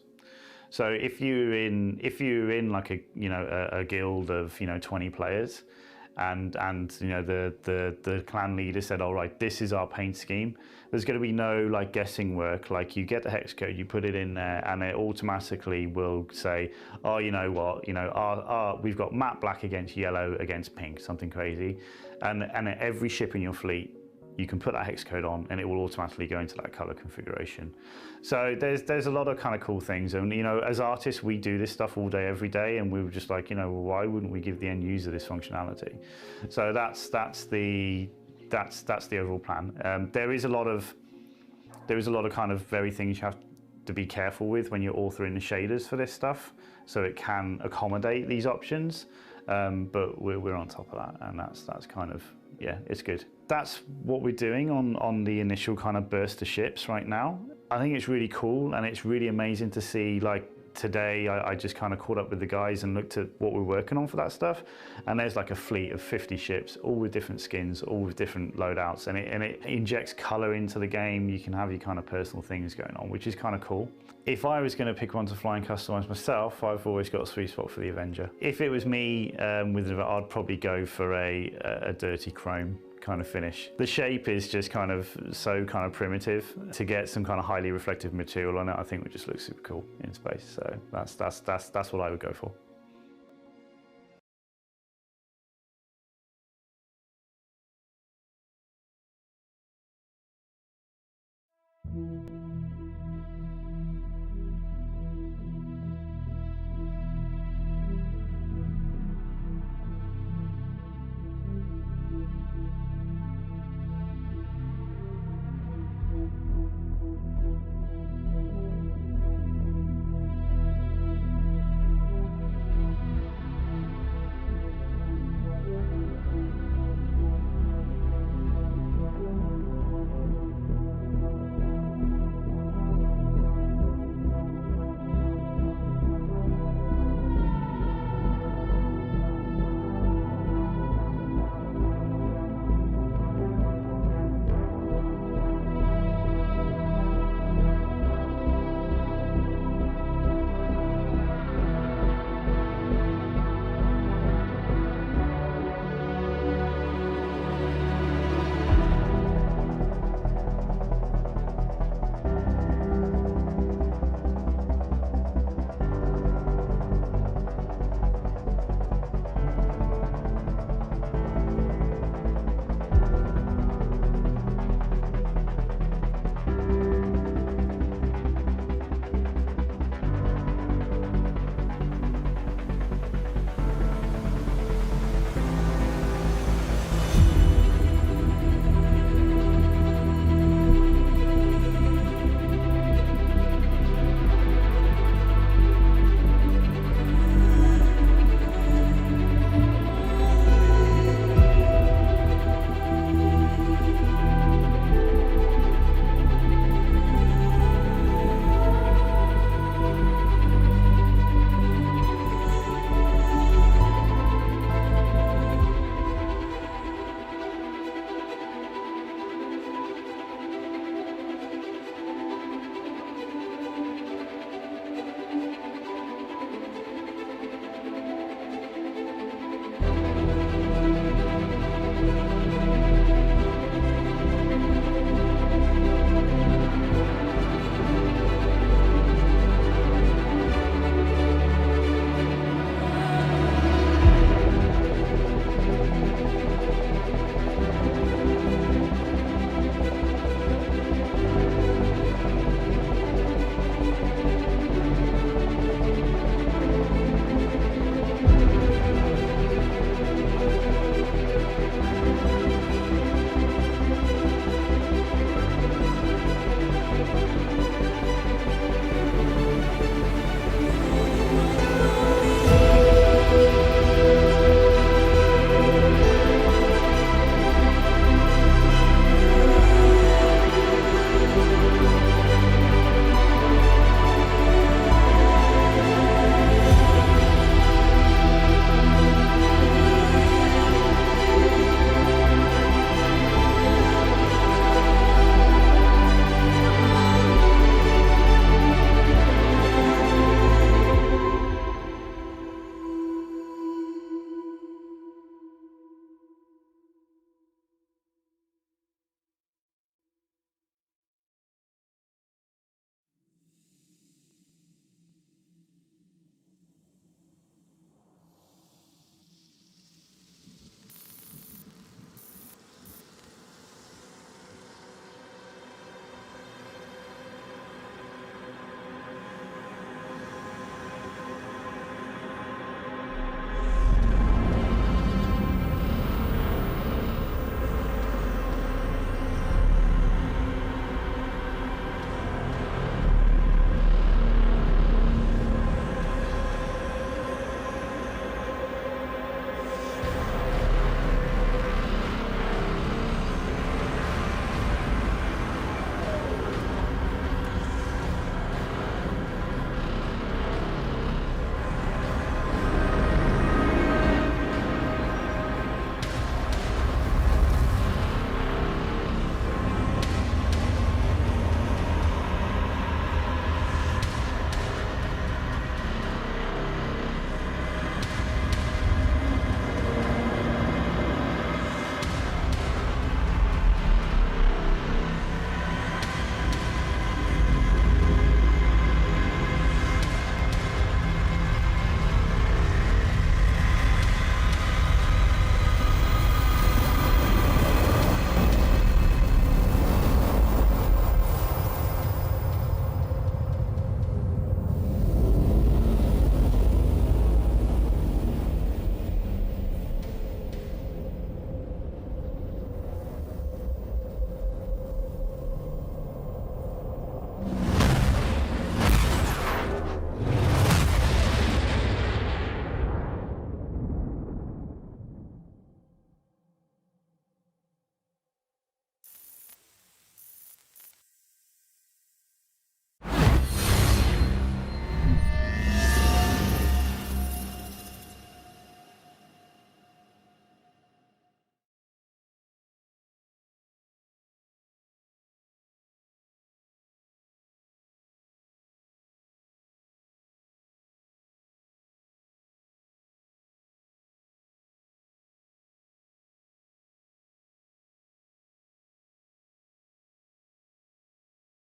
So if you're in like a guild of 20 players, and the clan leader said, all right, this is our paint scheme, there's going to be no like guessing work. Like you get the hex code, you put it in there, and it automatically will say, oh, you know what, we've got matte black against yellow against pink, something crazy, and every ship in your fleet, you can put that hex code on and it will automatically go into that color configuration. So there's a lot of kind of cool things. And as artists, we do this stuff all day, every day, and we were just like, well, why wouldn't we give the end user this functionality? So that's the overall plan. There is a lot of kind of very things you have to be careful with when you're authoring the shaders for this stuff, so it can accommodate these options. But we're on top of that, and that's kind of, yeah, it's good. That's what we're doing on the initial kind of burst of ships right now. I think it's really cool, and it's really amazing to see, like, today I just kind of caught up with the guys and looked at what we're working on for that stuff, and there's like a fleet of 50 ships, all with different skins, all with different loadouts, and it injects color into the game. You can have your kind of personal things going on, which is kind of cool. If I was going to pick one to fly and customize myself, I've always got a sweet spot for the Avenger. If it was me, I'd probably go for a dirty chrome kind of finish. The shape is just kind of so kind of primitive. To get some kind of highly reflective material on it, I think would just look super cool in space. So that's what I would go for.